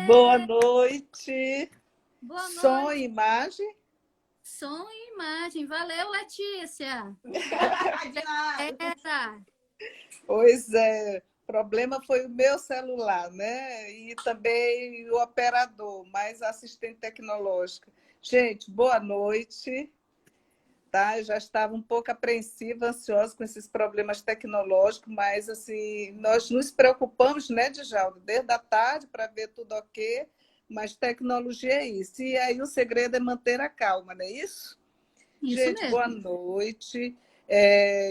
Boa noite. Boa Som e noite, imagem? som e imagem. Valeu, Letícia. De nada. Era. Pois é, o problema foi o meu celular, né? E também o operador, mais a assistente tecnológica. Gente, boa noite. Tá? Eu já estava um pouco apreensiva, ansiosa com esses problemas tecnológicos, mas assim, nós nos preocupamos, né, Djalma, desde a tarde para ver tudo ok, mas tecnologia é isso. E aí o segredo é manter a calma, não é isso? Isso Gente, boa mesmo. noite.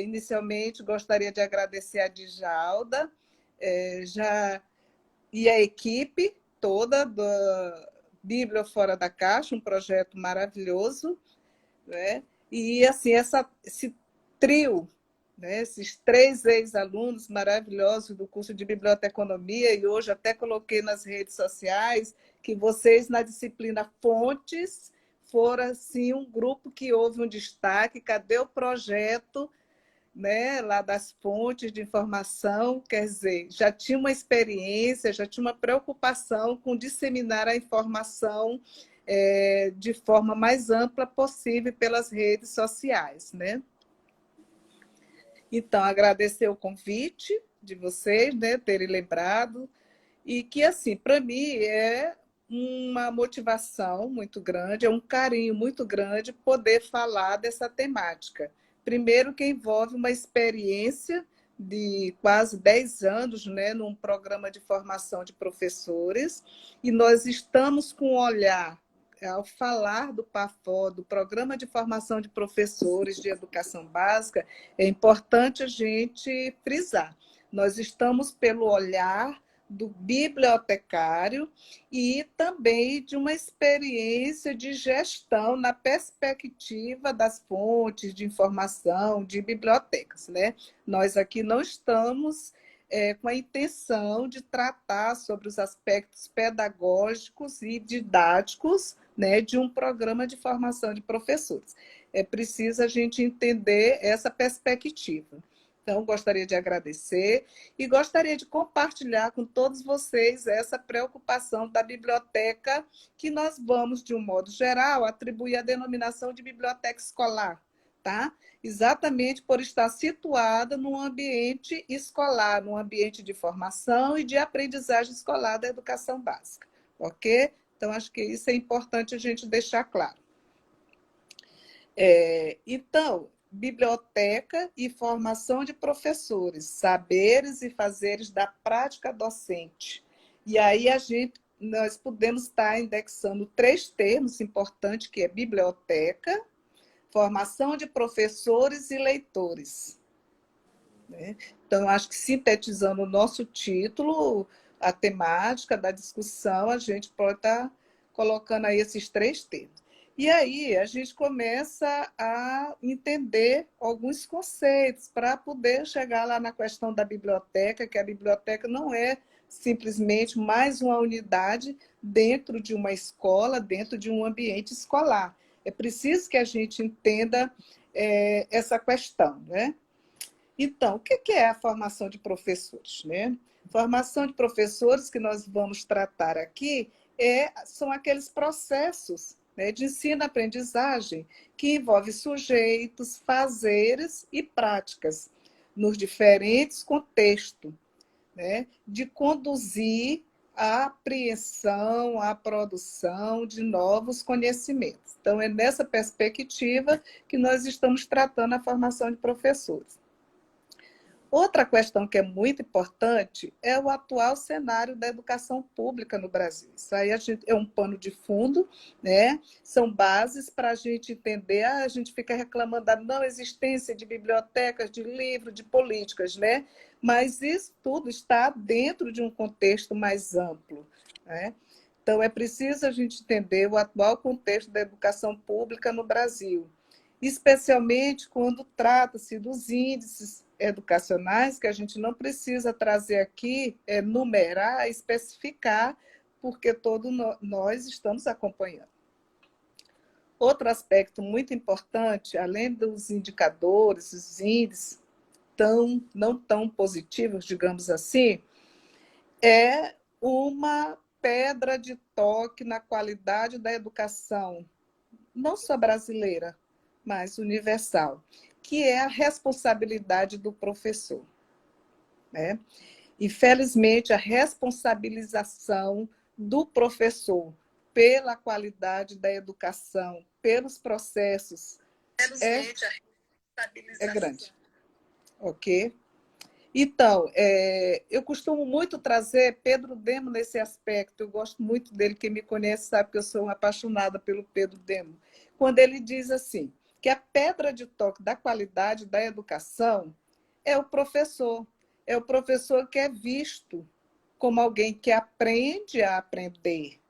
Inicialmente, gostaria de agradecer a Djalda, já, e a equipe toda da Bíblia Fora da Caixa, um projeto maravilhoso, né? E assim, esse trio, né? Esses três ex-alunos maravilhosos do curso de Biblioteconomia, e hoje até coloquei nas redes sociais que vocês, na disciplina Fontes, foram assim, um grupo que houve um destaque. Cadê o projeto, né, lá das fontes de informação? Quer dizer, já tinha uma experiência, já tinha uma preocupação com disseminar a informação de forma mais ampla possível pelas redes sociais, né? Então, agradecer o convite de vocês, né, terem lembrado, e que, assim, para mim é uma motivação muito grande, é um carinho muito grande poder falar dessa temática. Primeiro, que envolve uma experiência de quase 10 anos, né, num programa de formação de professores, e nós estamos com um olhar, ao falar do PAFO, do Programa de Formação de Professores de Educação Básica, é importante a gente frisar. Nós estamos pelo olhar do bibliotecário e também de uma experiência de gestão na perspectiva das fontes de informação, de bibliotecas, né? Nós aqui não estamos com a intenção de tratar sobre os aspectos pedagógicos e didáticos, né, de um programa de formação de professores. É preciso a gente entender essa perspectiva. Então, gostaria de agradecer e gostaria de compartilhar com todos vocês essa preocupação da biblioteca, que nós vamos, de um modo geral, atribuir a denominação de biblioteca escolar, tá? Exatamente por estar situada num ambiente escolar, num ambiente de formação e de aprendizagem escolar da educação básica, ok? Então, acho que isso é importante a gente deixar claro. Então, biblioteca e formação de professores, saberes e fazeres da prática docente. E aí nós podemos estar indexando três termos importantes, que é biblioteca, formação de professores e leitores, né? Então, acho que sintetizando o nosso título, a temática da discussão, a gente pode estar colocando aí esses três termos. E aí a gente começa a entender alguns conceitos para poder chegar lá na questão da biblioteca, que a biblioteca não é simplesmente mais uma unidade dentro de uma escola, dentro de um ambiente escolar. É preciso que a gente entenda essa questão, né? Então, o que é a formação de professores, né? Formação de professores que nós vamos tratar aqui são aqueles processos, né, de ensino-aprendizagem que envolve sujeitos, fazeres e práticas nos diferentes contextos, né, de conduzir a apreensão, a produção de novos conhecimentos. Então, é nessa perspectiva que nós estamos tratando a formação de professores. Outra questão que é muito importante é o atual cenário da educação pública no Brasil. Isso aí é um pano de fundo, né? São bases para a gente entender. A gente fica reclamando da não existência de bibliotecas, de livros, de políticas, né? Mas isso tudo está dentro de um contexto mais amplo, né? Então, é preciso a gente entender o atual contexto da educação pública no Brasil, especialmente quando trata-se dos índices educacionais, que a gente não precisa trazer aqui, numerar, especificar, porque todos nós estamos acompanhando. Outro aspecto muito importante, além dos indicadores, os índices não tão positivos, digamos assim, é uma pedra de toque na qualidade da educação, não só brasileira, mas universal, que é a responsabilidade do professor, né? Infelizmente, a responsabilização do professor pela qualidade da educação, pelos processos, é grande, ok? Então, eu costumo muito trazer Pedro Demo nesse aspecto. Eu gosto muito dele. Quem me conhece sabe que eu sou apaixonada pelo Pedro Demo. Quando ele diz assim, que a pedra de toque da qualidade da educação é o professor. É o professor que é visto como alguém que aprende a aprender.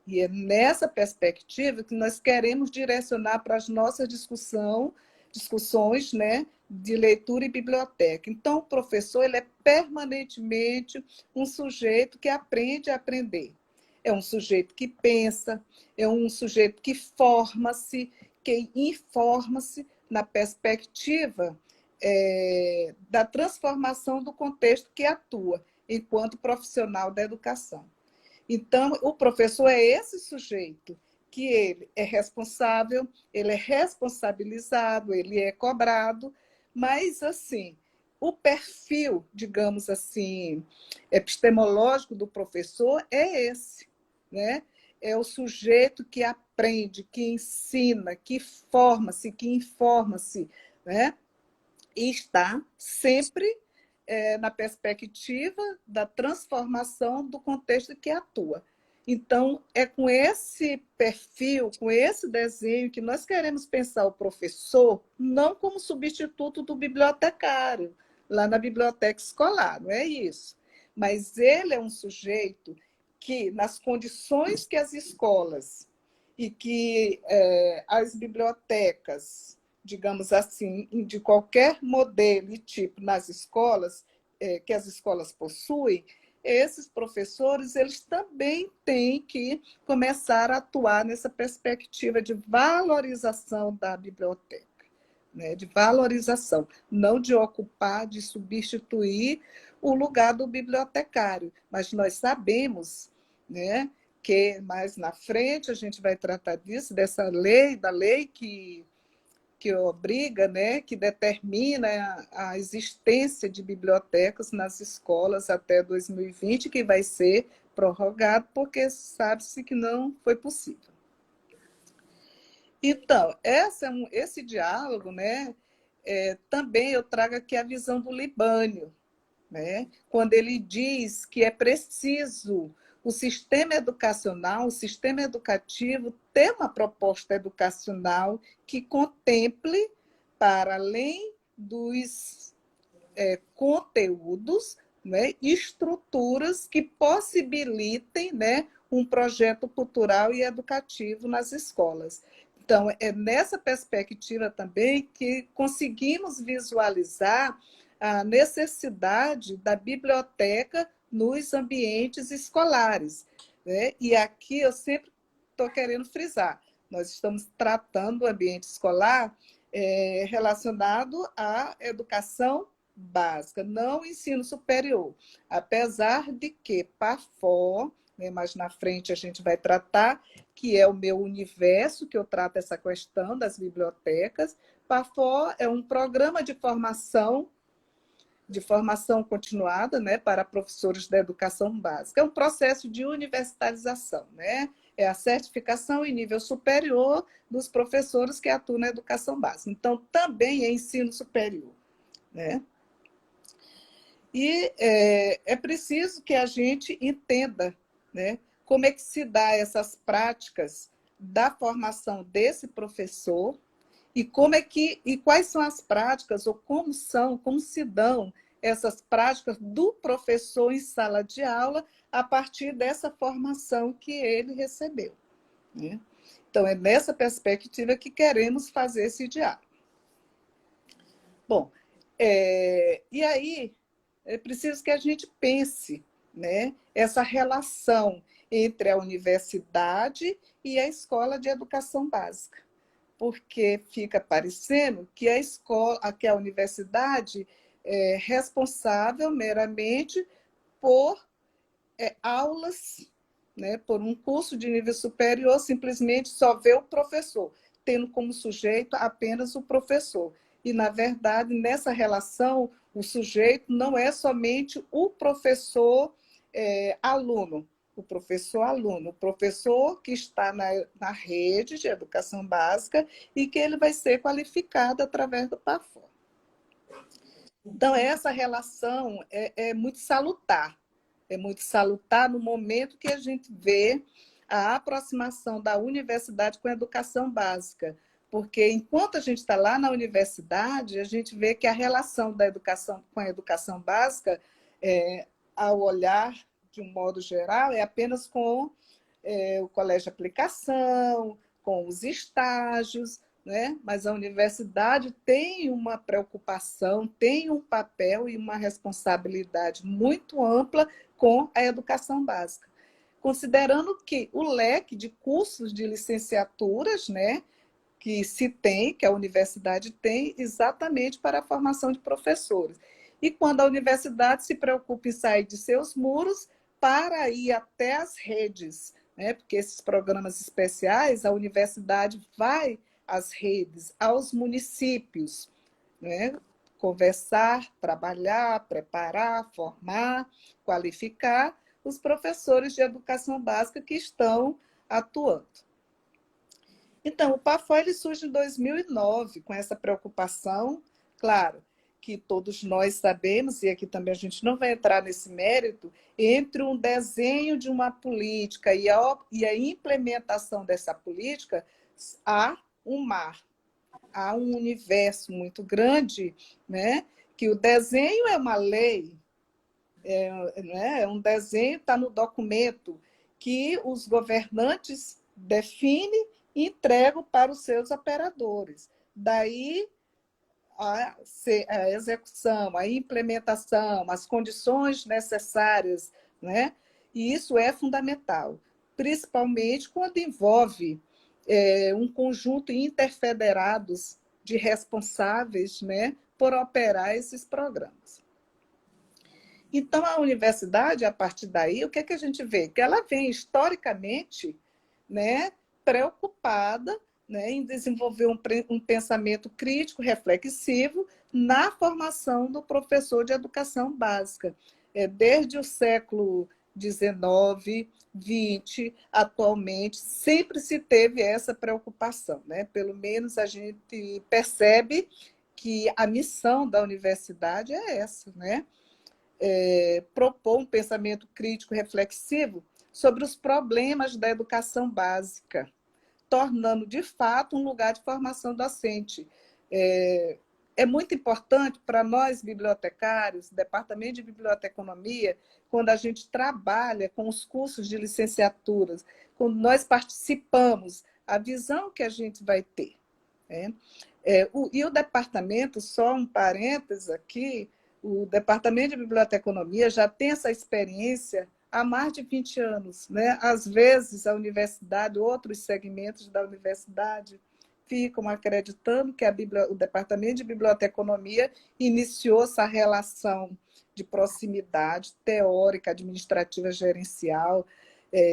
E é nessa perspectiva que nós queremos direcionar para as nossas discussões, né, de leitura e biblioteca. Então, o professor ele é permanentemente um sujeito que aprende a aprender. É um sujeito que pensa, é um sujeito que forma-se, que informa-se na perspectiva da transformação do contexto que atua enquanto profissional da educação. Então, o professor é esse sujeito que ele é responsável, ele é responsabilizado, ele é cobrado, mas, assim, o perfil, digamos assim, epistemológico do professor é esse, né? É o sujeito que aprende, que ensina, que forma-se, que informa-se, né? E está sempre na perspectiva da transformação do contexto que atua. Então, é com esse perfil, com esse desenho, que nós queremos pensar o professor não como substituto do bibliotecário, lá na biblioteca escolar, não é isso. Mas ele é um sujeito que, nas condições que as escolas e que as bibliotecas, digamos assim, de qualquer modelo e tipo nas escolas, que as escolas possuem, esses professores eles também têm que começar a atuar nessa perspectiva de valorização da biblioteca, né? De valorização, não de ocupar, de substituir o lugar do bibliotecário. Mas nós sabemos, né, que mais na frente a gente vai tratar disso, dessa lei, da lei que obriga, né, que determina a existência de bibliotecas nas escolas até 2020, que vai ser prorrogado, porque sabe-se que não foi possível. Então, esse diálogo, né, também eu trago aqui a visão do Libânio, né, quando ele diz que é preciso o sistema educacional, o sistema educativo, ter uma proposta educacional que contemple, para além dos conteúdos, né, estruturas que possibilitem, né, um projeto cultural e educativo nas escolas. Então, é nessa perspectiva também que conseguimos visualizar a necessidade da biblioteca nos ambientes escolares, né? E aqui eu sempre estou querendo frisar, nós estamos tratando o ambiente escolar relacionado à educação básica, não ensino superior, apesar de que PAFO, né, mais na frente a gente vai tratar, que é o meu universo, que eu trato essa questão das bibliotecas. PAFO é um programa de formação continuada, né, para professores da educação básica. É um processo de universalização, né? É a certificação em nível superior dos professores que atuam na educação básica. Então, também é ensino superior, né? E é preciso que a gente entenda, né, como é que se dá essas práticas da formação desse professor e quais são as práticas ou como se dão essas práticas do professor em sala de aula a partir dessa formação que ele recebeu, né? Então, é nessa perspectiva que queremos fazer esse diálogo. Bom, e aí é preciso que a gente pense, né, essa relação entre a universidade e a escola de educação básica, porque fica parecendo que que a universidade é responsável meramente por aulas né, por um curso de nível superior, simplesmente só vê o professor, tendo como sujeito apenas o professor. E, na verdade, nessa relação, o sujeito não é somente o professor aluno, o professor que está na rede de educação básica e que ele vai ser qualificado através do PAFOR. Então, essa relação é muito salutar. É muito salutar no momento que a gente vê a aproximação da universidade com a educação básica. Porque, enquanto a gente está lá na universidade, a gente vê que a relação da educação com a educação básica, ao olhar de um modo geral, é apenas com o colégio de aplicação, com os estágios, né? Mas a universidade tem uma preocupação, tem um papel e uma responsabilidade muito ampla com a educação básica, considerando que o leque de cursos de licenciaturas, né, que se tem, que a universidade tem, exatamente para a formação de professores. E quando a universidade se preocupa em sair de seus muros para ir até as redes, né? Porque esses programas especiais, a universidade vai às redes, aos municípios, né? Conversar, trabalhar, preparar, formar, qualificar os professores de educação básica que estão atuando. Então, o PAFOR ele surge em 2009 com essa preocupação, claro, que todos nós sabemos, e aqui também a gente não vai entrar nesse mérito, entre um desenho de uma política e a implementação dessa política, há um mar, há um universo muito grande, né? Que o desenho é uma lei, né? Um desenho está no documento que os governantes definem e entregam para os seus operadores. Daí a execução, a implementação, as condições necessárias, né? E isso é fundamental, principalmente quando envolve um conjunto interfederados de responsáveis, né, por operar esses programas. Então, a universidade, a partir daí, o que é que a gente vê? Que ela vem, historicamente, né, preocupada, né, em desenvolver um pensamento crítico, reflexivo, na formação do professor de educação básica. Desde o século XIX, XX, atualmente, sempre se teve essa preocupação, né? Pelo menos a gente percebe que a missão da universidade é essa, né? Propor um pensamento crítico reflexivo sobre os problemas da educação básica, tornando, de fato, um lugar de formação docente. É muito importante para nós, bibliotecários, departamento de biblioteconomia, quando a gente trabalha com os cursos de licenciaturas, quando nós participamos, a visão que a gente vai ter. Né? E o departamento, só um parênteses aqui, o Departamento de Biblioteconomia já tem essa experiência há mais de 20 anos. Né? Às vezes, a universidade, outros segmentos da universidade, ficam acreditando que o Departamento de Biblioteconomia iniciou essa relação de proximidade teórica, administrativa, gerencial,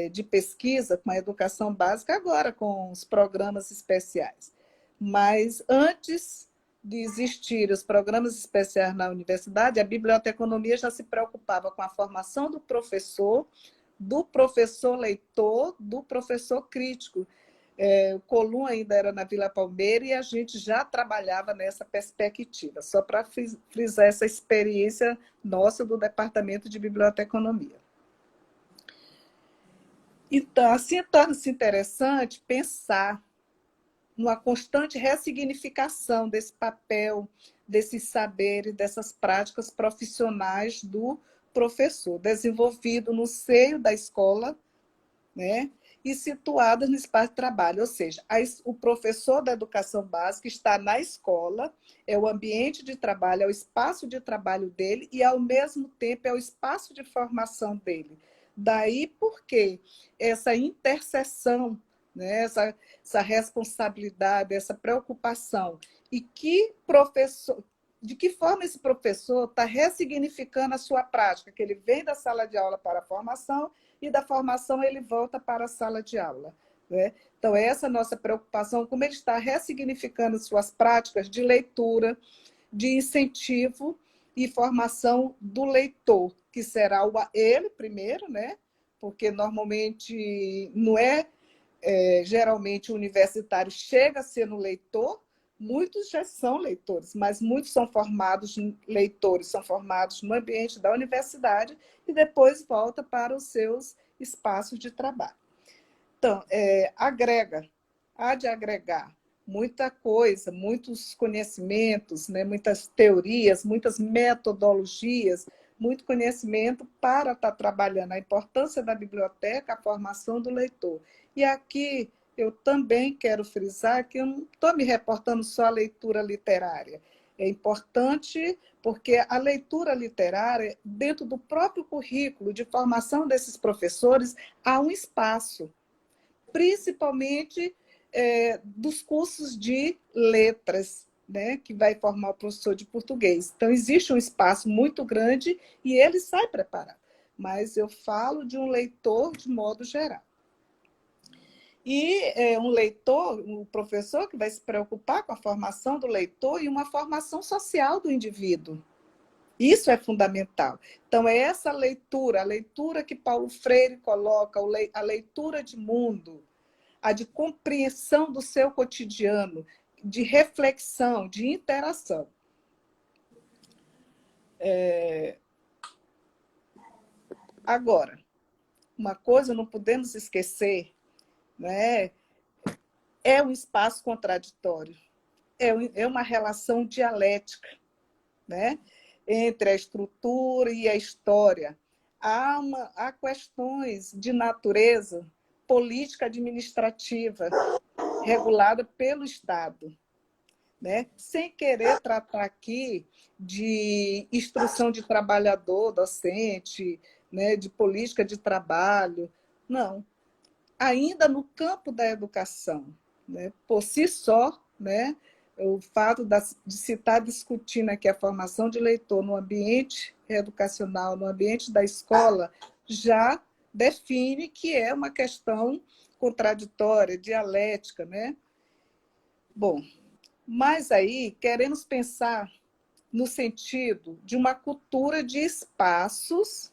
de pesquisa com a educação básica, agora com os programas especiais. Mas antes de existir os programas especiais na universidade, a biblioteconomia já se preocupava com a formação do professor leitor, do professor crítico. O Colum ainda era na Vila Palmeira e a gente já trabalhava nessa perspectiva, só para frisar essa experiência nossa do Departamento de Biblioteconomia. Então, assim, torna-se interessante pensar numa constante ressignificação desse papel, desses saberes, dessas práticas profissionais do professor, desenvolvido no seio da escola, né, e situadas no espaço de trabalho. Ou seja, o professor da educação básica está na escola, é o ambiente de trabalho, é o espaço de trabalho dele e, ao mesmo tempo, é o espaço de formação dele. Daí porque essa interseção, né, essa responsabilidade, essa preocupação. E que professor, de que forma esse professor está ressignificando a sua prática, que ele vem da sala de aula para a formação e da formação ele volta para a sala de aula, né? Então, essa é a nossa preocupação, como ele está ressignificando suas práticas de leitura, de incentivo e formação do leitor, que será ele primeiro, né? Porque normalmente não geralmente o universitário chega a ser no leitor, muitos já são leitores, mas muitos são formados leitores, são formados no ambiente da universidade e depois volta para os seus espaços de trabalho. Então, há de agregar muita coisa, muitos conhecimentos, né, muitas teorias, muitas metodologias, muito conhecimento para estar trabalhando a importância da biblioteca, a formação do leitor. E aqui eu também quero frisar que eu não estou me reportando só à leitura literária. É importante porque a leitura literária, dentro do próprio currículo de formação desses professores, há um espaço, principalmente dos cursos de letras, né, que vai formar o professor de português. Então, existe um espaço muito grande e ele sai preparado. Mas eu falo de um leitor de modo geral. E um leitor, um professor que vai se preocupar com a formação do leitor e uma formação social do indivíduo. Isso é fundamental. Então, é essa leitura, a leitura que Paulo Freire coloca, a leitura de mundo, a de compreensão do seu cotidiano, de reflexão, de interação. Agora, uma coisa não podemos esquecer, né? É um espaço contraditório, é uma relação dialética, né? Entre a estrutura e a história. Há questões de natureza política administrativa regulada pelo Estado, né? Sem querer tratar aqui de instrução de trabalhador, docente, né? De política de trabalho, não. Ainda no campo da educação, né? Por si só, né? O fato de se estar discutindo aqui a formação de leitor no ambiente educacional, no ambiente da escola, já define que é uma questão contraditória, dialética, né? Bom, mas aí queremos pensar no sentido de uma cultura de espaços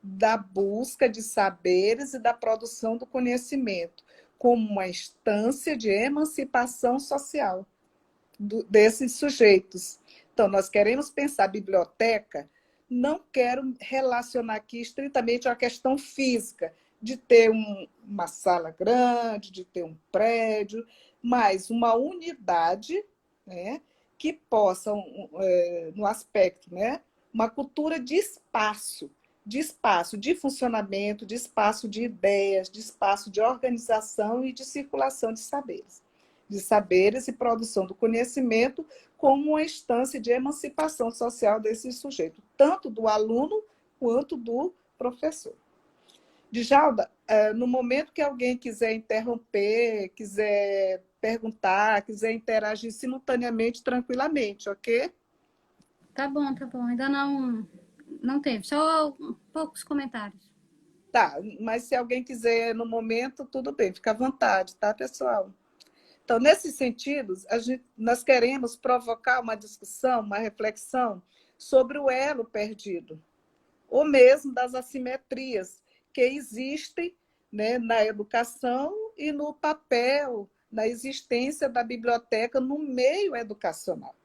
da busca de saberes e da produção do conhecimento, como uma instância de emancipação social desses sujeitos. Então, nós queremos pensar a biblioteca, não quero relacionar aqui estritamente a questão física, de ter uma sala grande, de ter um prédio, mas uma unidade, né, que possa, no aspecto, né, uma cultura de espaço, de funcionamento, de espaço de ideias, de espaço de organização e de circulação de saberes e produção do conhecimento como uma instância de emancipação social desse sujeito, tanto do aluno quanto do professor. Djalda, no momento que alguém quiser interromper, quiser perguntar, quiser interagir simultaneamente, tranquilamente, ok? Tá bom, tá bom. Ainda não teve, só poucos comentários. Tá, mas se alguém quiser no momento, tudo bem, fica à vontade, tá, pessoal? Então, nesses sentidos, nós queremos provocar uma discussão, uma reflexão sobre o elo perdido, ou mesmo das assimetrias que existem, né, na educação e no papel, na existência da biblioteca no meio educacional.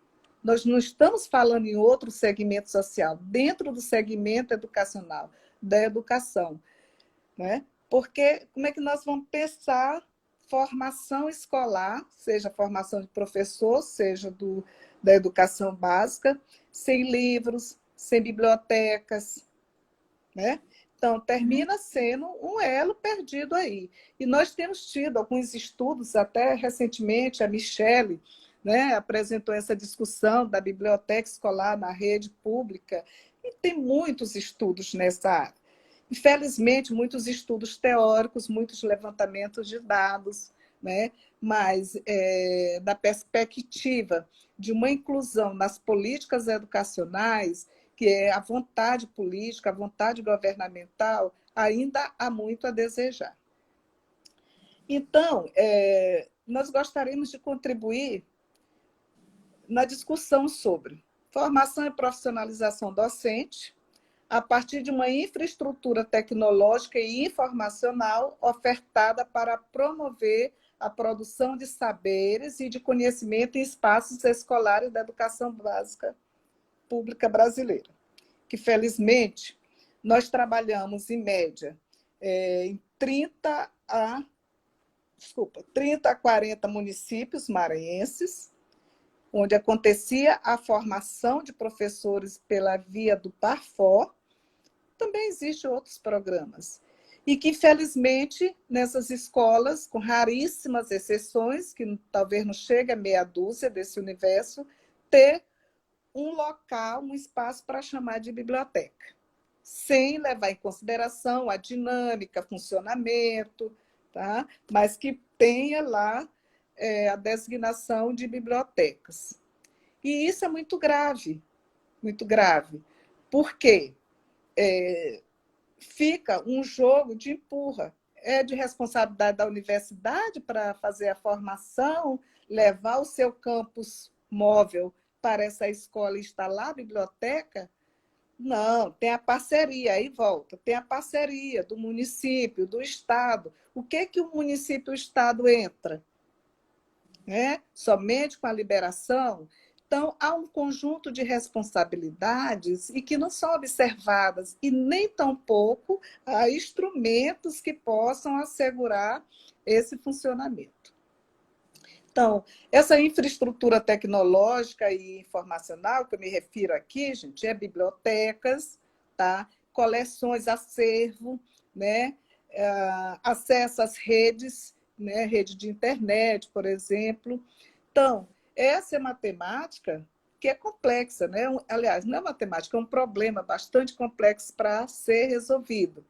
Nós não estamos falando em outro segmento social, dentro do segmento educacional, da educação, né? Porque como é que nós vamos pensar formação escolar, seja formação de professor, seja da educação básica, sem livros, sem bibliotecas, né? Então, termina sendo um elo perdido aí. E nós temos tido alguns estudos, até recentemente, a Michele, né, apresentou essa discussão da biblioteca escolar na rede pública, e tem muitos estudos nessa área. Infelizmente, muitos estudos teóricos, muitos levantamentos de dados, né? Mas da perspectiva de uma inclusão nas políticas educacionais, que é a vontade política, a vontade governamental, ainda há muito a desejar. Então, nós gostaríamos de contribuir na discussão sobre formação e profissionalização docente, a partir de uma infraestrutura tecnológica e informacional ofertada para promover a produção de saberes e de conhecimento em espaços escolares da educação básica pública brasileira, que, felizmente, nós trabalhamos, em média, em 30 a 40 municípios maranhenses, onde acontecia a formação de professores pela via do Parfor. Também existem outros programas. E que, felizmente, nessas escolas, com raríssimas exceções, que talvez não chegue a meia dúzia desse universo, ter um local, um espaço para chamar de biblioteca, sem levar em consideração a dinâmica, funcionamento, tá? Mas que tenha lá a designação de bibliotecas. E isso é muito grave, muito grave. Por quê? Fica um jogo de empurra. É de responsabilidade da universidade para fazer a formação, levar o seu campus móvel para essa escola e instalar a biblioteca? Não, tem a parceria, aí volta, tem a parceria do município, do Estado. O que o município e o Estado entra? Somente com a liberação? Então, há um conjunto de responsabilidades e que não são observadas, e nem tampouco há instrumentos que possam assegurar esse funcionamento. Então, essa infraestrutura tecnológica e informacional que eu me refiro aqui, gente, é bibliotecas, tá? Coleções, acervo, né? Acesso às redes, né? Rede de internet, por exemplo. Então, essa é matemática que é complexa, né? Aliás, não é matemática, é um problema bastante complexo para ser resolvido.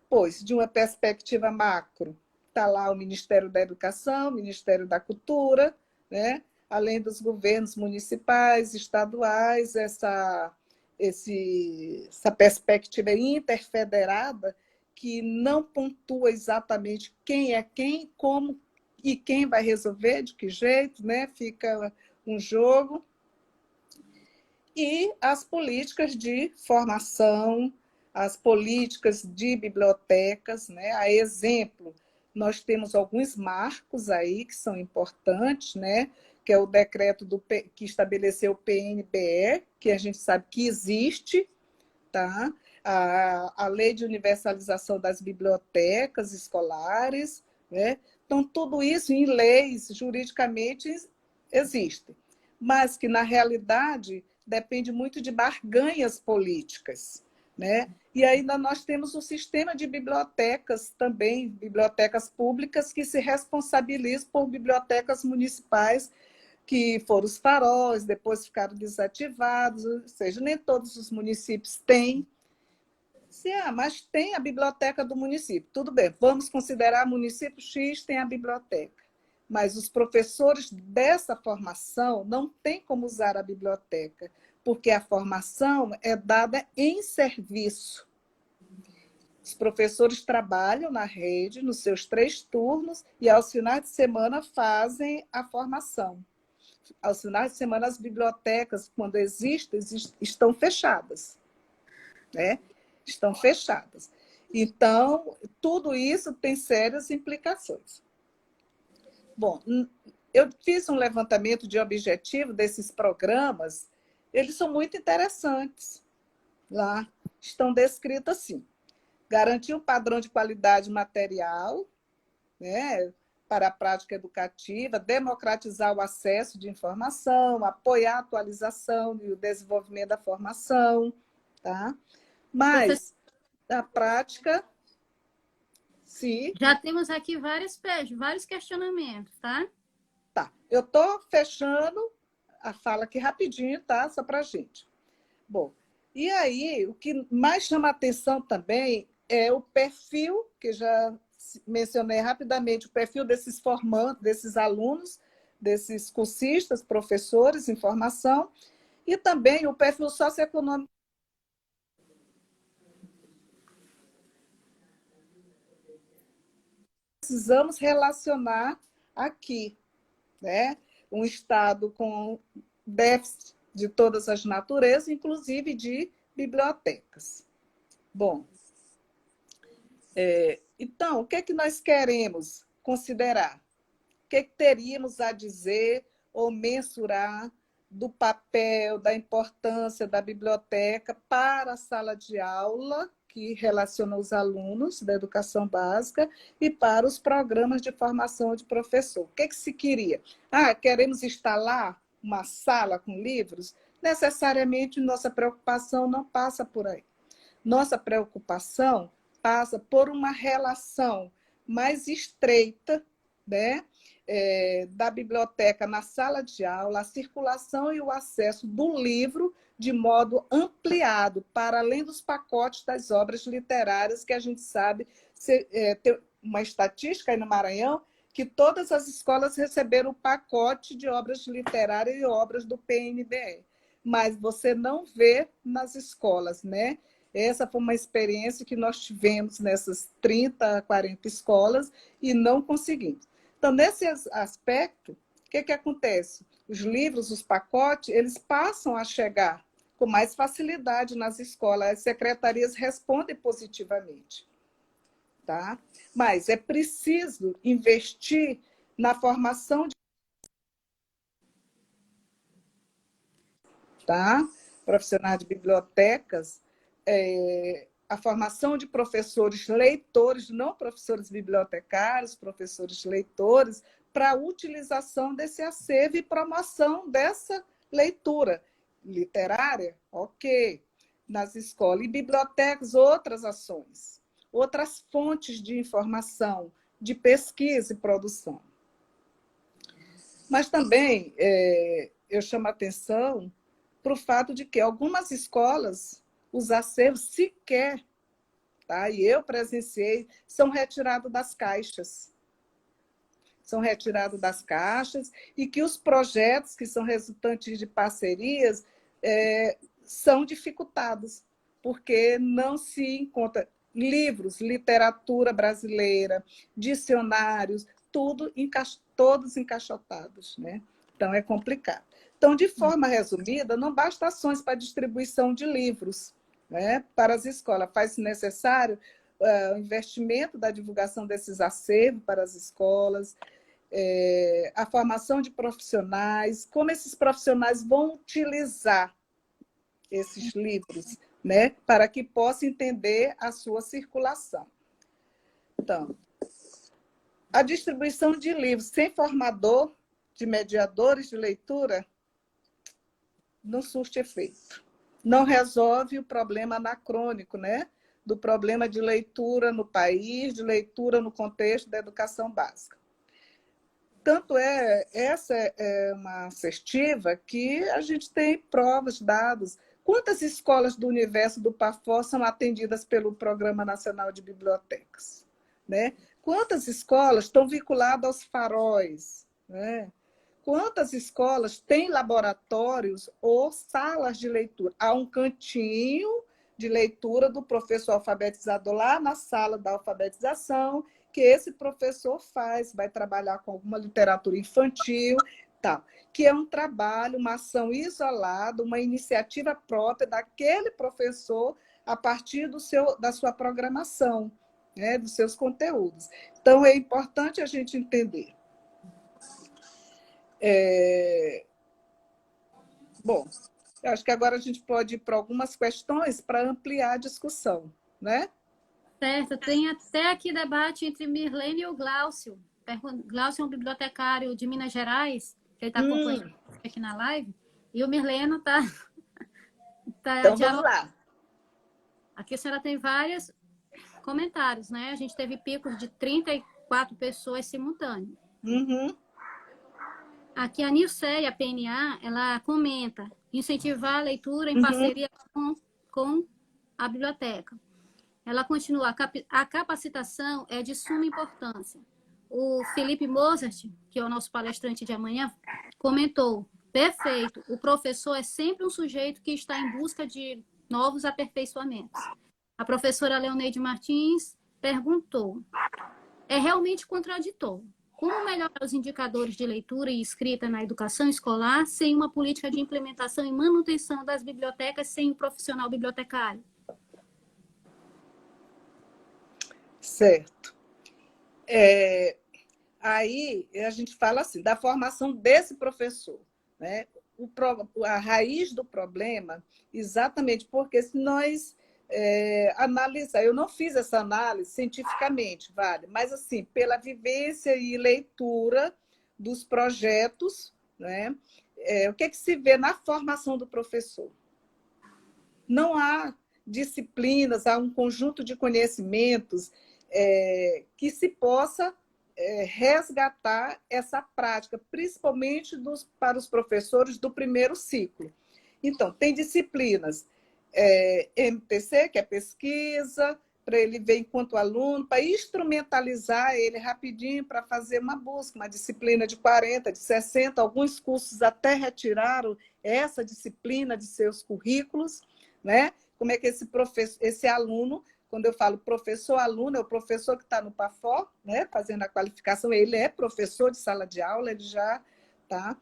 Pois, de uma perspectiva macro, está lá o Ministério da Educação, o Ministério da Cultura, né? Além dos governos municipais, estaduais, essa perspectiva interfederada que não pontua exatamente quem é quem, como e quem vai resolver, de que jeito, né? Fica um jogo. E as políticas de formação, as políticas de bibliotecas, né? A exemplo, nós temos alguns marcos aí que são importantes, né? Que é o decreto que estabeleceu o PNBE, que a gente sabe que existe, tá? A lei de universalização das bibliotecas escolares, né? Então, tudo isso em leis, juridicamente, existe, mas que, na realidade, depende muito de barganhas políticas, né? E ainda nós temos o sistema de bibliotecas também, bibliotecas públicas que se responsabilizam por bibliotecas municipais, que foram os faróis, depois ficaram desativados, ou seja, nem todos os municípios têm. Mas tem a biblioteca do município. Tudo bem, vamos considerar município X tem a biblioteca. Mas os professores dessa formação não têm como usar a biblioteca, porque a formação é dada em serviço. Os professores trabalham na rede, nos seus 3 turnos, e aos finais de semana fazem a formação. Aos finais de semana, as bibliotecas, quando existem, estão fechadas, né? Estão fechadas. Então, tudo isso tem sérias implicações. Bom, eu fiz um levantamento de objetivo desses programas, eles são muito interessantes. Lá estão descritos assim: garantir um padrão de qualidade material, né, para a prática educativa, democratizar o acesso de informação, apoiar a atualização e o desenvolvimento da formação, tá? Mas, na prática, sim. Já temos aqui vários questionamentos, tá? Tá. Eu estou fechando a fala aqui rapidinho, tá? Só para a gente. Bom, e aí, o que mais chama atenção também é o perfil, que já mencionei rapidamente o perfil desses formandos, desses alunos, desses cursistas, professores em formação, e também o perfil socioeconômico. Precisamos relacionar aqui, né? Um Estado com déficit de todas as naturezas, inclusive de bibliotecas. Bom, então, o que é que nós queremos considerar? O que é que teríamos a dizer ou mensurar do papel, da importância da biblioteca para a sala de aula, que relaciona os alunos da educação básica, e para os programas de formação de professor? O que é que se queria? Queremos instalar uma sala com livros? Necessariamente, nossa preocupação não passa por aí. Nossa preocupação passa por uma relação mais estreita, né, da biblioteca na sala de aula, a circulação e o acesso do livro de modo ampliado, para além dos pacotes das obras literárias, que a gente sabe, tem uma estatística aí no Maranhão, que todas as escolas receberam o pacote de obras literárias e obras do PNBE, mas você não vê nas escolas, né? Essa foi uma experiência que nós tivemos nessas 30, 40 escolas e não conseguimos. Então, nesse aspecto, o que acontece? Os livros, os pacotes, eles passam a chegar com mais facilidade nas escolas. As secretarias respondem positivamente. Tá? Mas é preciso investir na formação de profissionais de bibliotecas, a formação de professores leitores, não professores bibliotecários, professores leitores, para a utilização desse acervo e promoção dessa leitura literária, ok, nas escolas. E bibliotecas, outras ações, outras fontes de informação, de pesquisa e produção. Mas também eu chamo a atenção para o fato de que algumas escolas, os acervos sequer, e eu presenciei, são retirados das caixas. São retirados das caixas e que os projetos que são resultantes de parcerias são dificultados, porque não se encontra livros, literatura brasileira, dicionários, todos encaixotados, né? Então, é complicado. Então, de forma resumida, não basta ações para distribuição de livros, né, para as escolas. Faz-se necessário o investimento da divulgação desses acervos para as escolas, a formação de profissionais, como esses profissionais vão utilizar esses livros, né, para que possam entender a sua circulação. Então, a distribuição de livros sem formador, de mediadores de leitura, não surte efeito. Não resolve o problema anacrônico, né? Do problema de leitura no país, de leitura no contexto da educação básica. Tanto essa é uma assertiva que a gente tem provas, dados. Quantas escolas do universo do PAFOR são atendidas pelo Programa Nacional de Bibliotecas? Né? Quantas escolas estão vinculadas aos faróis? Né? Quantas escolas têm laboratórios ou salas de leitura? Há um cantinho de leitura do professor alfabetizador lá na sala da alfabetização, que esse professor vai trabalhar com alguma literatura infantil, tal, que é um trabalho, uma ação isolada, uma iniciativa própria daquele professor a partir da sua programação, né, dos seus conteúdos. Então, é importante a gente entender. Bom, eu acho que agora a gente pode ir para algumas questões para ampliar a discussão, né? Certo, tem até aqui debate entre Mirlene e o Glaucio. Glaucio é um bibliotecário de Minas Gerais, que ele está acompanhando aqui na live, e o Mirleno está então, vamos lá. Aqui a senhora tem vários comentários, né? A gente teve picos de 34 pessoas simultâneas. Uhum. Aqui a Nilceia, PNA, ela comenta incentivar a leitura em parceria com a biblioteca. Ela continua, a capacitação é de suma importância. O Felipe Mozart, que é o nosso palestrante de amanhã, comentou, perfeito, o professor é sempre um sujeito que está em busca de novos aperfeiçoamentos. A professora Leoneide Martins perguntou, é realmente contraditório. Como melhorar os indicadores de leitura e escrita na educação escolar sem uma política de implementação e manutenção das bibliotecas sem o profissional bibliotecário? Certo. Aí a gente fala assim, da formação desse professor, né? A raiz do problema, exatamente porque se nós analisar, eu não fiz essa análise cientificamente, vale, mas assim, pela vivência e leitura dos projetos, né? O que se vê na formação do professor? Não há disciplinas, há um conjunto de conhecimentos que se possa resgatar essa prática, principalmente para os professores do primeiro ciclo. Então, tem disciplinas MTC, que é pesquisa, para ele ver enquanto aluno, para instrumentalizar ele rapidinho para fazer uma busca, uma disciplina de 40, de 60, alguns cursos até retiraram essa disciplina de seus currículos, né? Como é que esse aluno, quando eu falo professor-aluno, é o professor que está no PAFO, né? Fazendo a qualificação, ele é professor de sala de aula, ele já está.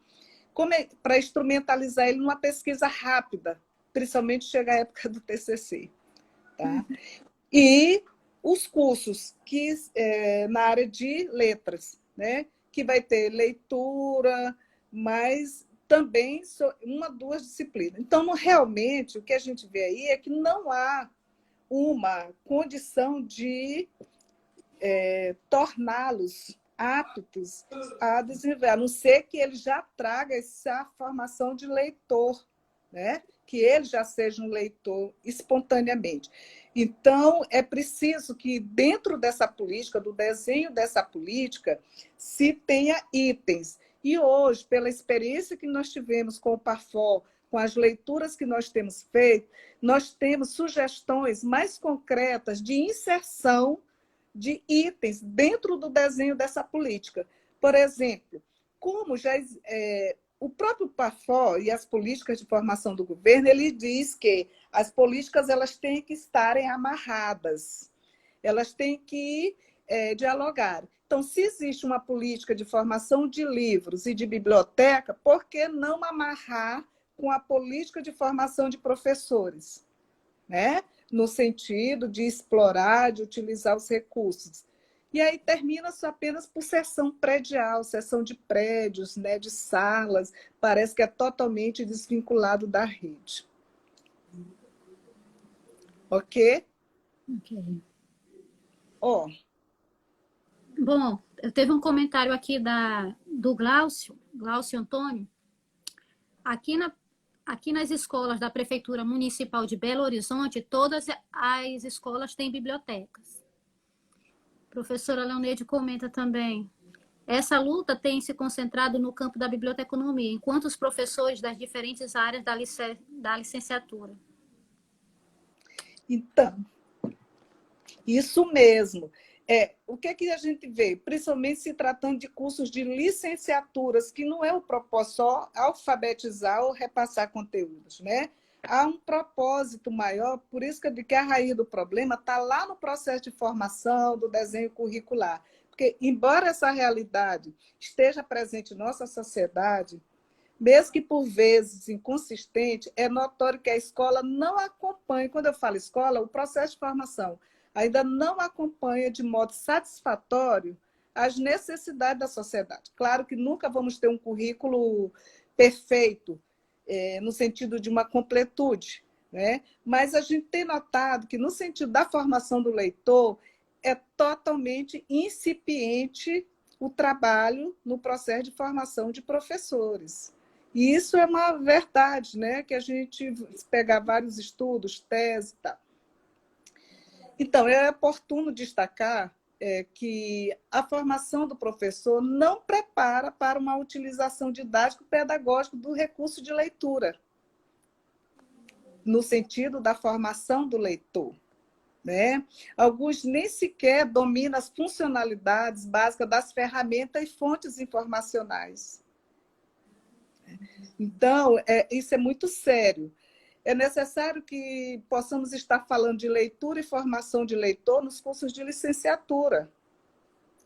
Para instrumentalizar ele numa pesquisa rápida, principalmente chega a época do TCC. Tá? E os cursos que, na área de letras, né? Que vai ter leitura, mas também duas disciplinas. Então, realmente, o que a gente vê aí é que não há uma condição de torná-los aptos a desenvolver, a não ser que ele já traga essa formação de leitor, né? Que ele já seja um leitor espontaneamente. Então, é preciso que, dentro dessa política, do desenho dessa política, se tenha itens. E hoje, pela experiência que nós tivemos com o PAFO, com as leituras que nós temos feito, nós temos sugestões mais concretas de inserção de itens dentro do desenho dessa política. Por exemplo, como já o próprio PAFO e as políticas de formação do governo, ele diz que as políticas elas têm que estarem amarradas, elas têm que dialogar. Então, se existe uma política de formação de livros e de biblioteca, por que não amarrar com a política de formação de professores, né? No sentido de explorar, de utilizar os recursos. E aí termina-se apenas por seção predial, seção de prédios, né, de salas, parece que é totalmente desvinculado da rede. Ok? Ok. Bom, teve um comentário aqui do Glaucio Antônio. Aqui nas escolas da Prefeitura Municipal de Belo Horizonte, todas as escolas têm bibliotecas. A professora Leoneide comenta também. Essa luta tem se concentrado no campo da biblioteconomia, enquanto os professores das diferentes áreas da licenciatura. Então, isso mesmo. O que a gente vê? Principalmente se tratando de cursos de licenciaturas, que não é o propósito só alfabetizar ou repassar conteúdos, né? Há um propósito maior, por isso que eu digo que a raiz do problema está lá no processo de formação, do desenho curricular. Porque, embora essa realidade esteja presente em nossa sociedade, mesmo que por vezes inconsistente, é notório que a escola não acompanha, quando eu falo escola, o processo de formação ainda não acompanha de modo satisfatório as necessidades da sociedade. Claro que nunca vamos ter um currículo perfeito, no sentido de uma completude, né? Mas a gente tem notado que, no sentido da formação do leitor, é totalmente incipiente o trabalho no processo de formação de professores. E isso é uma verdade, né? Que a gente pegar vários estudos, teses e tal. Então, é oportuno destacar que a formação do professor não prepara para uma utilização didático-pedagógica do recurso de leitura, no sentido da formação do leitor, né? Alguns nem sequer dominam as funcionalidades básicas das ferramentas e fontes informacionais. Então, isso é muito sério. É necessário que possamos estar falando de leitura e formação de leitor nos cursos de licenciatura.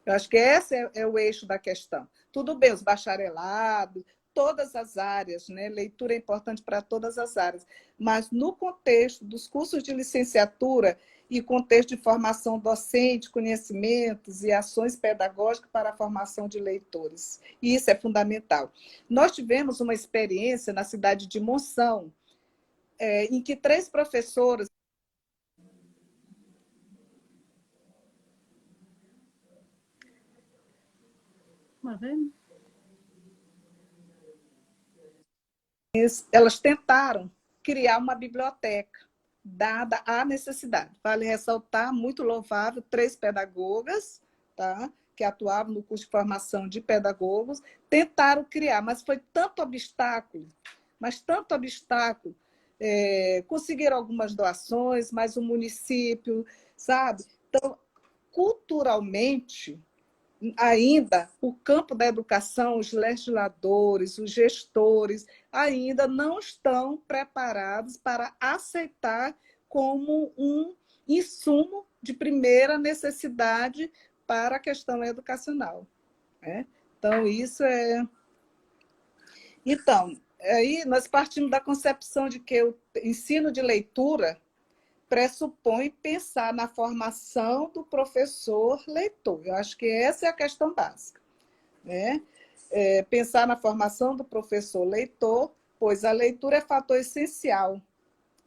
Eu acho que esse é o eixo da questão. Tudo bem, os bacharelados, todas as áreas, né? Leitura é importante para todas as áreas, mas no contexto dos cursos de licenciatura e contexto de formação docente, conhecimentos e ações pedagógicas para a formação de leitores. E isso é fundamental. Nós tivemos uma experiência na cidade de Monção, em que 3 professoras elas tentaram criar uma biblioteca, dada a necessidade. Vale ressaltar, muito louvável, 3 pedagogas, tá? Que atuavam no curso de formação de pedagogos, tentaram criar, mas foi tanto obstáculo, conseguiram algumas doações, mas o município, sabe? Então, culturalmente, ainda o campo da educação, os legisladores, os gestores, ainda não estão preparados para aceitar como um insumo de primeira necessidade para a questão educacional, né? Então, isso é... Então, aí nós partimos da concepção de que o ensino de leitura pressupõe pensar na formação do professor leitor. Eu acho que essa é a questão básica, né? Pensar na formação do professor leitor, pois a leitura é fator essencial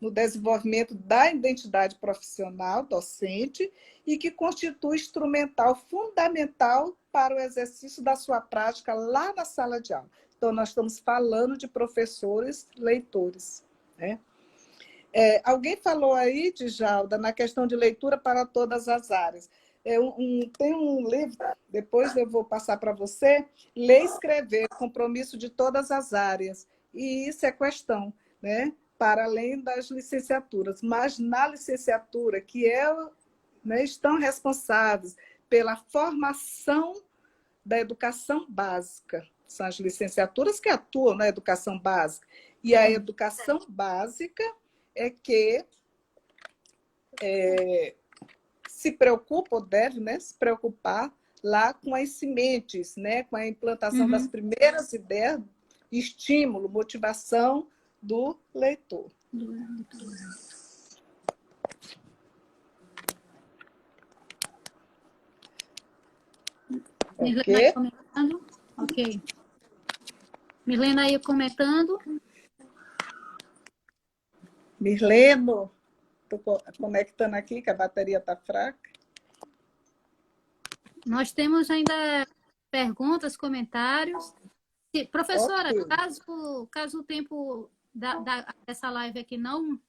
no desenvolvimento da identidade profissional docente e que constitui instrumental fundamental para o exercício da sua prática lá na sala de aula. Então, nós estamos falando de professores leitores, né? Alguém falou aí, Djalda, na questão de leitura para todas as áreas. Tem um livro, depois eu vou passar para você, Ler e Escrever, Compromisso de Todas as Áreas. E isso é questão, né? Para além das licenciaturas. Mas na licenciatura, né, estão responsáveis pela formação da educação básica. São as licenciaturas que atuam na educação básica. E a educação básica é que se preocupa, ou deve, né, se preocupar lá com as sementes, né, com a implantação das primeiras ideias, estímulo, motivação do leitor. Mirlena comentando. Ok. Mirlena aí comentando. Mirleno, estou conectando aqui, que a bateria está fraca. Nós temos ainda perguntas, comentários. Professora, Okay. caso o tempo dessa live aqui não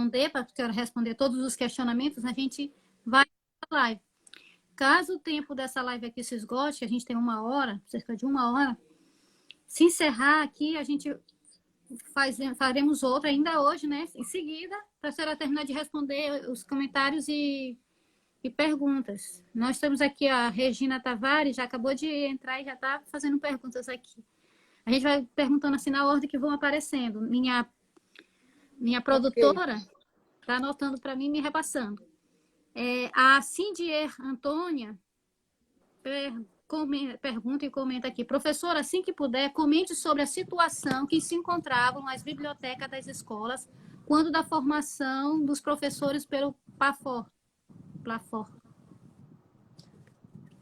dê para responder todos os questionamentos, a gente vai para a live. Caso o tempo dessa live aqui se esgote, a gente tem 1 hora, cerca de 1 hora, se encerrar aqui, a gente faremos outra ainda hoje, né? Em seguida, para a senhora terminar de responder os comentários e perguntas. Nós temos aqui a Regina Tavares, já acabou de entrar e já está fazendo perguntas aqui. A gente vai perguntando assim na ordem que vão aparecendo. Minha produtora está anotando para mim e me repassando. A Cindier Antônia pergunta e comenta aqui. Professora, assim que puder, comente sobre a situação que se encontravam as bibliotecas das escolas quando da formação dos professores pelo PAFOR.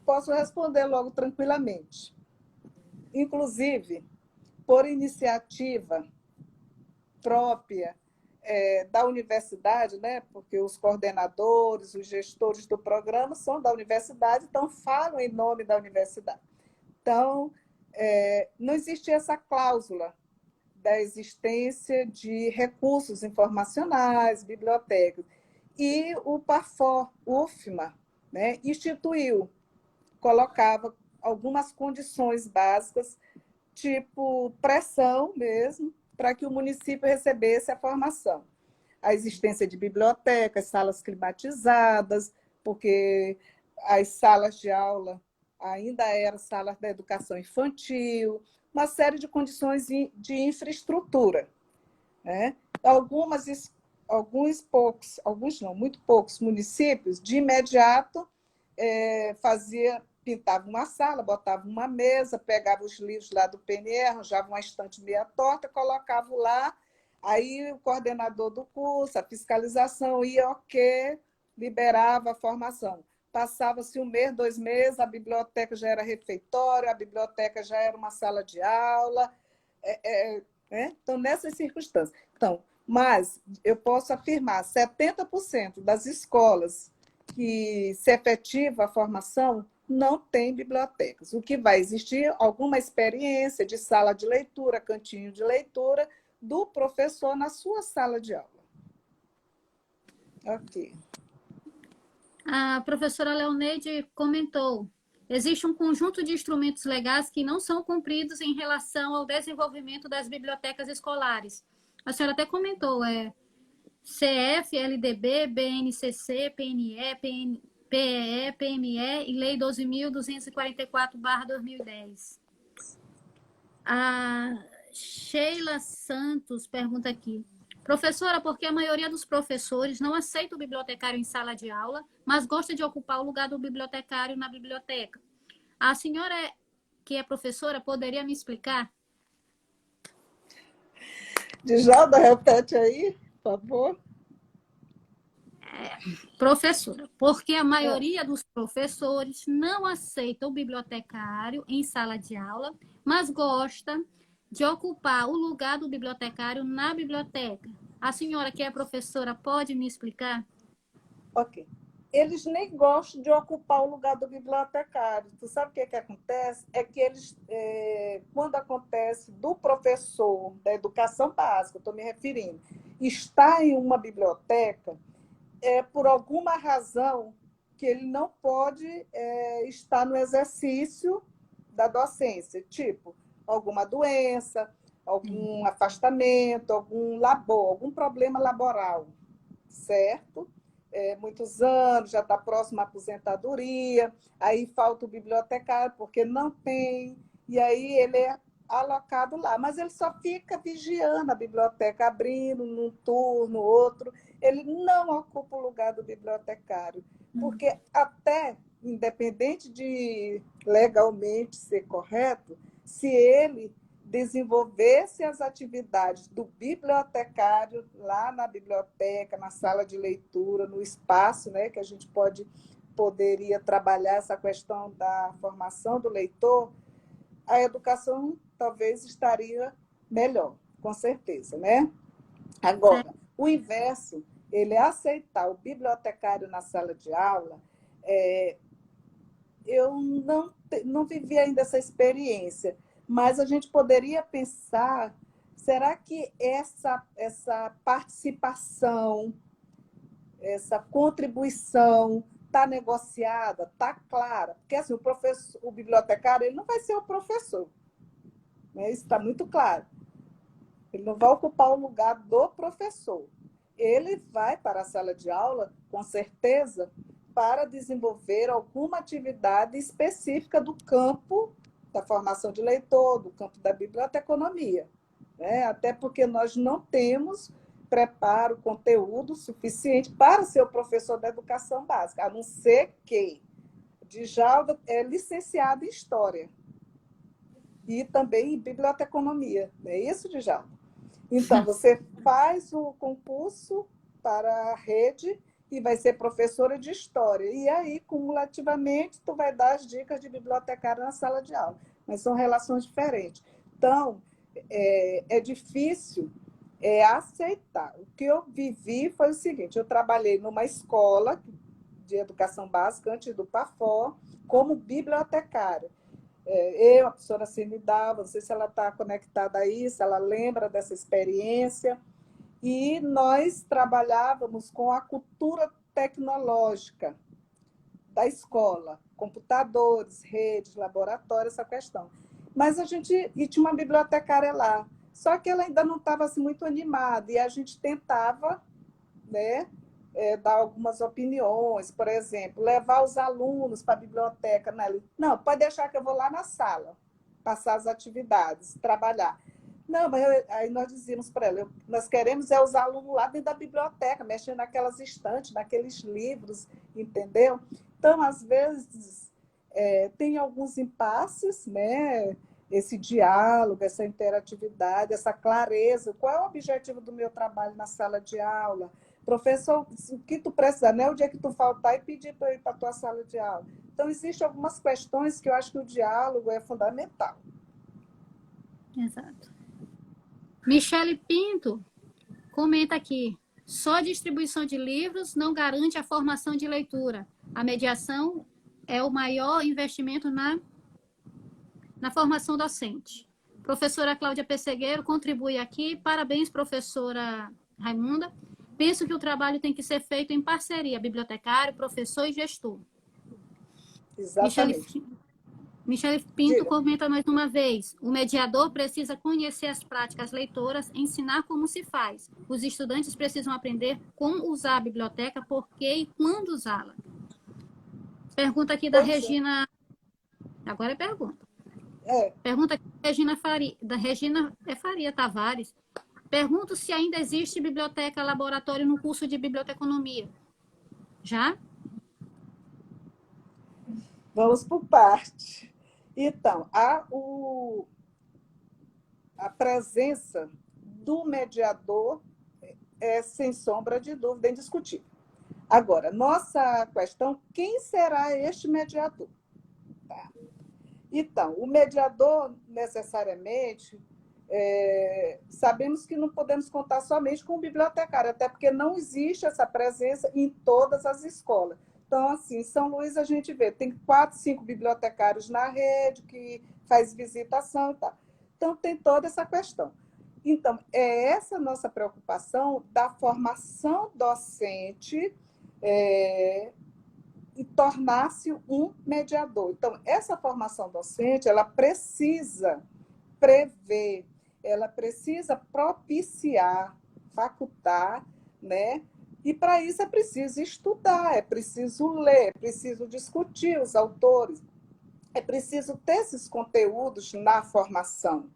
Posso responder logo tranquilamente. Inclusive, por iniciativa própria da universidade, né? Porque os coordenadores, os gestores do programa são da universidade, então falam em nome da universidade. Então, não existia essa cláusula da existência de recursos informacionais, bibliotecas. E o PAFOR, UFMA, né, instituiu, colocava algumas condições básicas, tipo pressão mesmo, para que o município recebesse a formação. a existência de bibliotecas, salas climatizadas, porque as salas de aula ainda eram salas da educação infantil, uma série de condições de infraestrutura, né? Alguns não, muito poucos municípios, de imediato, pintava uma sala, botava uma mesa, pegava os livros lá do PNR, arranjava uma estante meia torta, colocava lá, aí o coordenador do curso, a fiscalização ia ok, liberava a formação. Passava-se 1 mês, 2 meses, a biblioteca já era refeitório, a biblioteca já era uma sala de aula, Então, nessas circunstâncias. Então, mas eu posso afirmar, 70% das escolas que se efetiva a formação não tem bibliotecas. O que vai existir alguma experiência de sala de leitura, cantinho de leitura, do professor na sua sala de aula. Ok. A professora Leoneide comentou: existe um conjunto de instrumentos legais que não são cumpridos em relação ao desenvolvimento das bibliotecas escolares. A senhora até comentou, CF, LDB, BNCC, PNE, PEE, PME e Lei 12.244/2010. A Sheila Santos pergunta aqui: professora, por que a maioria dos professores não aceita o bibliotecário em sala de aula, mas gosta de ocupar o lugar do bibliotecário na biblioteca? A senhora, que é professora, poderia me explicar? Djalda, repete aí, por favor. Professora, porque a maioria dos professores não aceita o bibliotecário em sala de aula, mas gosta de ocupar o lugar do bibliotecário na biblioteca. A senhora, que é professora, pode me explicar? Ok. Eles nem gostam de ocupar o lugar do bibliotecário. Tu sabe o que acontece? É que eles, quando acontece do professor da educação básica, estou me referindo, está em uma biblioteca, por alguma razão que ele não pode estar no exercício da docência, tipo alguma doença, algum afastamento, algum problema laboral, certo? Muitos anos, já está próximo à aposentadoria, aí falta o bibliotecário porque não tem, e aí ele é alocado lá, mas ele só fica vigiando a biblioteca, abrindo num turno, outro, ele não ocupa o lugar do bibliotecário, porque até, independente de legalmente ser correto, se ele desenvolvesse as atividades do bibliotecário lá na biblioteca, na sala de leitura, no espaço, né, que a gente poderia trabalhar essa questão da formação do leitor, a educação talvez estaria melhor, com certeza, né? Agora, o inverso, ele aceitar o bibliotecário na sala de aula, eu não vivi ainda essa experiência, mas a gente poderia pensar, será que essa participação, essa contribuição está negociada, está clara? Porque assim, o bibliotecário ele não vai ser o professor, né? Isso está muito claro. Ele não vai ocupar o lugar do professor. Ele vai para a sala de aula, com certeza, para desenvolver alguma atividade específica do campo da formação de leitor, do campo da biblioteconomia, né? Até porque nós não temos preparo, conteúdo suficiente para ser o professor da educação básica, a não ser que Djalda é licenciado em História e também em Biblioteconomia. Não é isso, Djalda? Então, você faz o concurso para a rede e vai ser professora de História. E aí, cumulativamente, tu vai dar as dicas de bibliotecário na sala de aula. Mas são relações diferentes. Então, é difícil aceitar. O que eu vivi foi o seguinte, eu trabalhei numa escola de educação básica, antes do PAFOR, como bibliotecária. Eu, a professora Cine Dava, não sei se ela está conectada aí, se ela lembra dessa experiência, e nós trabalhávamos com a cultura tecnológica da escola, computadores, redes, laboratórios, essa questão. Mas e tinha uma bibliotecária lá, só que ela ainda não estava assim, muito animada, e a gente tentava né, dar algumas opiniões, por exemplo, levar os alunos para a biblioteca. Né? Não, pode deixar que eu vou lá na sala, passar as atividades, trabalhar. Não, mas aí nós dizíamos para ela, nós queremos os alunos lá dentro da biblioteca, mexendo naquelas estantes, naqueles livros, entendeu? Então, às vezes, tem alguns impasses, né? Esse diálogo, essa interatividade, essa clareza. Qual é o objetivo do meu trabalho na sala de aula? Professor, o que tu precisa, né? O dia que tu faltar e pedir para eu ir para a tua sala de aula. Então, existem algumas questões que eu acho que o diálogo é fundamental. Exato. Michele Pinto comenta aqui: só distribuição de livros não garante a formação de leitura. A mediação é o maior investimento na formação docente. Professora Cláudia Pessegueiro contribui aqui. Parabéns, professora Raimunda. Penso que o trabalho tem que ser feito em parceria, bibliotecário, professor e gestor. Exatamente. Michele Pinto Diga. comenta mais uma vez: o mediador precisa conhecer as práticas leitoras, ensinar como se faz. Os estudantes precisam aprender como usar a biblioteca, por que e quando usá-la. Pergunta aqui da Regina. Agora é pergunta. Pergunta aqui da Regina Faria Tavares. Pergunto se ainda existe biblioteca laboratório no curso de biblioteconomia. Já? Vamos por parte. Então, a presença do mediador é, sem sombra de dúvida, indiscutível. Agora, nossa questão, quem será este mediador? Tá. Então, o mediador, necessariamente, sabemos que não podemos contar somente com o bibliotecário, até porque não existe essa presença em todas as escolas. Então, assim, em São Luís a gente vê, tem 4, 5 bibliotecários na rede que faz visitação e tal. Então, tem toda essa questão. Então, é essa nossa preocupação da formação docente e tornar-se um mediador. Então, essa formação docente, ela precisa prever, ela precisa propiciar, facultar, né? E para isso é preciso estudar, é preciso ler, é preciso discutir os autores, é preciso ter esses conteúdos na formação,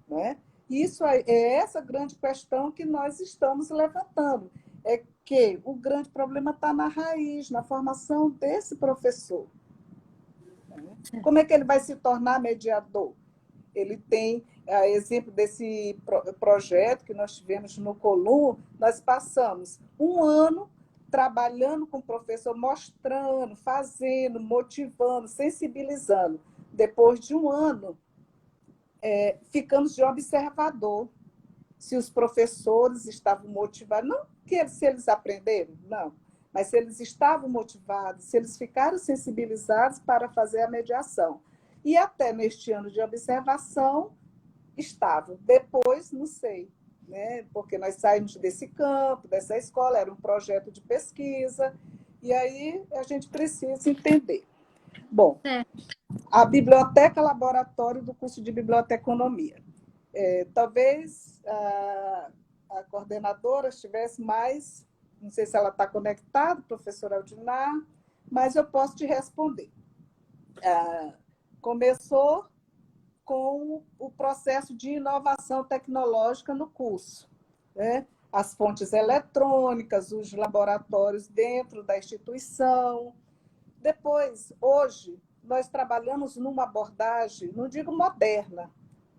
né? Isso é essa grande questão que nós estamos levantando, é que o grande problema está na raiz, na formação desse professor. Como é que ele vai se tornar mediador? Ele tem, exemplo desse projeto que nós tivemos no Colum, nós passamos um ano trabalhando com o professor, mostrando, fazendo, motivando, sensibilizando. Depois de um ano, ficamos de observador. Se os professores estavam motivados, não que se eles aprenderam, não, mas se eles estavam motivados, se eles ficaram sensibilizados para fazer a mediação. E até neste ano de observação, estavam. Depois, não sei, né? Porque nós saímos desse campo, dessa escola, era um projeto de pesquisa, e aí a gente precisa entender. Bom, a biblioteca laboratório do curso de biblioteconomia. Talvez a coordenadora estivesse mais, não sei se ela está conectada, professora Aldimar, mas eu posso te responder. Começou com o processo de inovação tecnológica no curso, né? As fontes eletrônicas, os laboratórios dentro da instituição. Depois, hoje, nós trabalhamos numa abordagem, não digo moderna,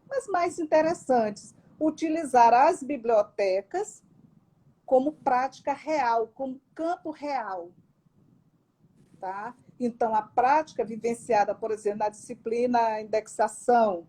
mas mais interessante, utilizar as bibliotecas como prática real, como campo real. Tá? Então, a prática vivenciada, por exemplo, na disciplina indexação,